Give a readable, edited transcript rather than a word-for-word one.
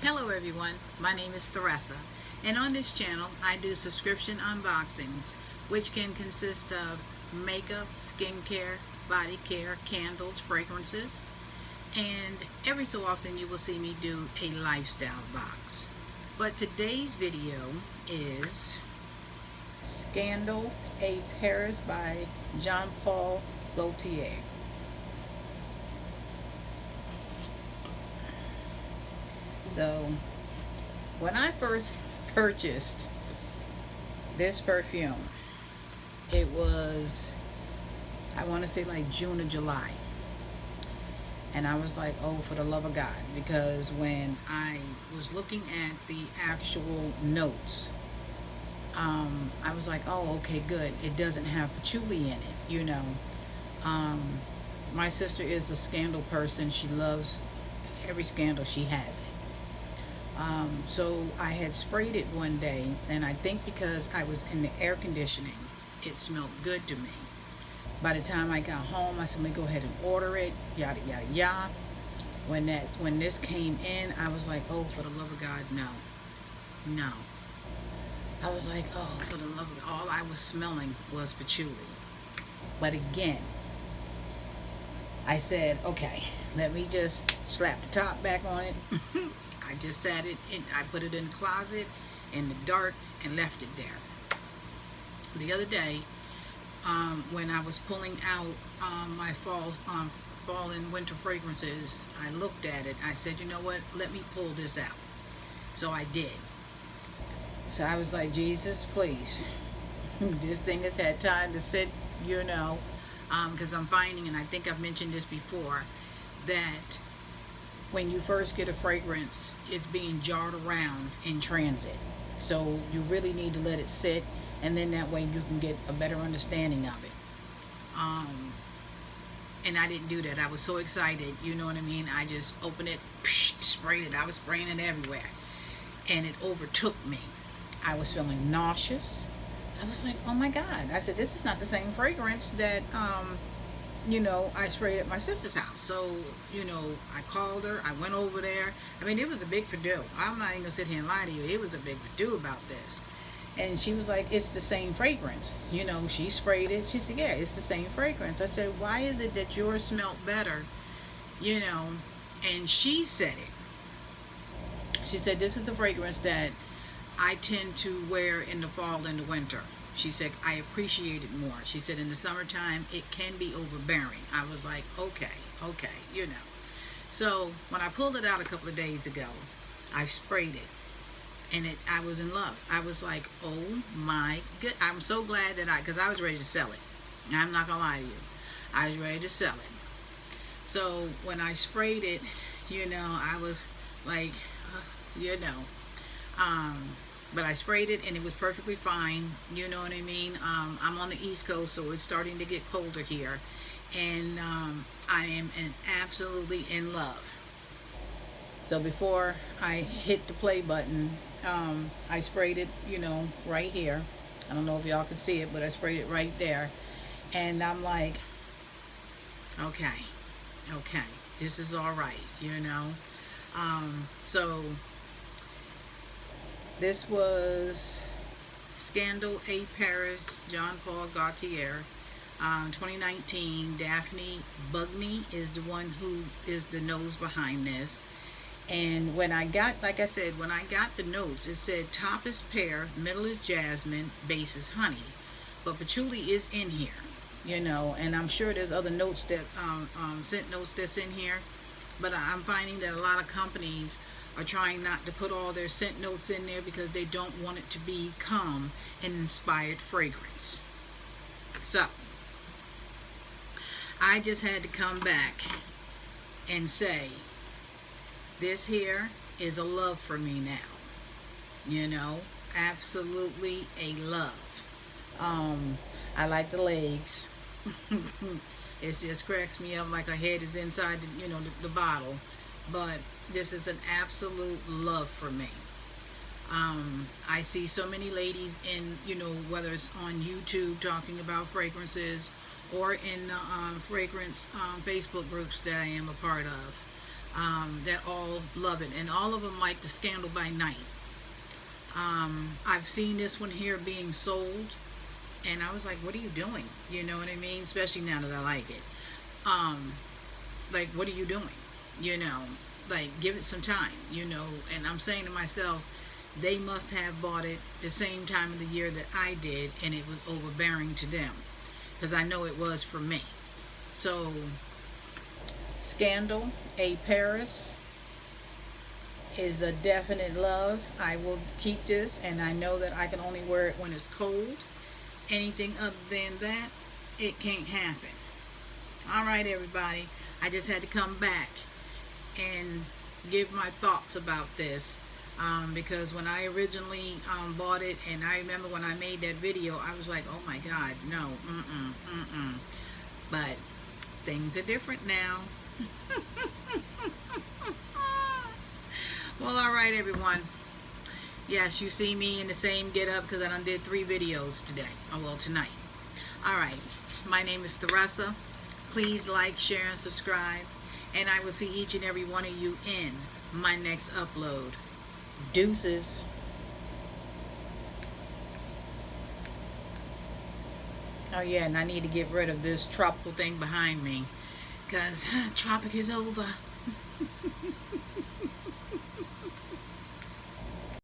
Hello everyone, my name is Theresa, and on this channel I do subscription unboxings, which can consist of makeup, skincare, body care, candles, fragrances, and every so often you will see me do a lifestyle box. But today's video is Scandal A Paris by Jean Paul Gaultier. So when I first purchased this perfume, it was, I want to say like June or July. And I was like, oh, for the love of God. Because when I was looking at the actual notes, I was like, oh, okay, good. It doesn't have patchouli in it. Um, my sister is a scandal person. She loves every scandal, she has it. So I had sprayed it one day, and I think because I was in the air conditioning, it smelled good to me. By the time I got home, I said, let me go ahead and order it, yada, yada, yada. When this came in, I was like, oh, for the love of God, no. No. I was like, oh, for the love of God. All I was smelling was patchouli. But again, I said, okay, let me just slap the top back on it. I just sat it in, I put it in the closet in the dark and left it there. The other day, when I was pulling out my fall and winter fragrances, I looked at it. I said, you know what? Let me pull this out. So I did. So I was like, Jesus, please. This thing has had time to sit, because I'm finding, and I think I've mentioned this before, that when you first get a fragrance, it's being jarred around in transit. So you really need to let it sit, and then that way you can get a better understanding of it. And I didn't do that. I was so excited, you know what I mean? I just opened it, sprayed it. I was spraying it everywhere. And it overtook me. I was feeling nauseous. I was like, oh my God. I said, this is not the same fragrance that I sprayed at my sister's house. So, I called her, I went over there. I mean, it was a big to-do. I'm not even gonna sit here and lie to you. It was a big to-do about this. And she was like, it's the same fragrance. She sprayed it. She said, yeah, it's the same fragrance. I said, why is it that yours smelled better? And she said it. She said, this is the fragrance that I tend to wear in the fall and the winter. She said, I appreciate it more. She said, in the summertime, it can be overbearing. I was like, okay. So when I pulled it out a couple of days ago, I sprayed it. And I was in love. I was like, oh my God. I'm so glad that because I was ready to sell it. I'm not going to lie to you. I was ready to sell it. So when I sprayed it, I was like, but I sprayed it and it was perfectly fine. You know what I mean? I'm on the East Coast, so it's starting to get colder here. And I am absolutely in love. So before I hit the play button, I sprayed it, right here. I don't know if y'all can see it, but I sprayed it right there. And I'm like, okay, this is all right, So this was Scandal A Paris, Jean Paul Gaultier, 2019. Daphne Bugney is the one who is the nose behind this. And when I got, like I said, when I got the notes, it said top is pear, middle is jasmine, base is honey. But patchouli is in here, and I'm sure there's other notes that, scent notes that's in here. But I'm finding that a lot of companies are trying not to put all their scent notes in there because they don't want it to become an inspired fragrance. So I just had to come back and say, this here is a love for me now. Absolutely a love. I like the legs. It just cracks me up like her head is inside the bottle. But this is an absolute love for me. I see so many ladies in, whether it's on YouTube talking about fragrances or in fragrance Facebook groups that I am a part of. that all love it, and all of them like the Scandal by Night. I've seen this one here being sold, and I was like, what are you doing? You know what I mean? Especially now that I like it. Like, what are you doing? You know, like, give it some time, you know. And I'm saying to myself, they must have bought it the same time of the year that I did, and it was overbearing to them, because I know it was for me. So, Scandal, A Paris, is a definite love. I will keep this, and I know that I can only wear it when it's cold. Anything other than that, it can't happen. Alright, everybody, I just had to come back and give my thoughts about this, because when I originally bought it, and I remember when I made that video, I was like, oh my god, no, but things are different now. Well, alright, everyone. Yes, you see me in the same get up because I done did 3 videos today. Oh, well, tonight. Alright, my name is Theresa. Please like, share, and subscribe. And I will see each and every one of you in my next upload. Deuces. Oh yeah, and I need to get rid of this tropical thing behind me, because tropic is over.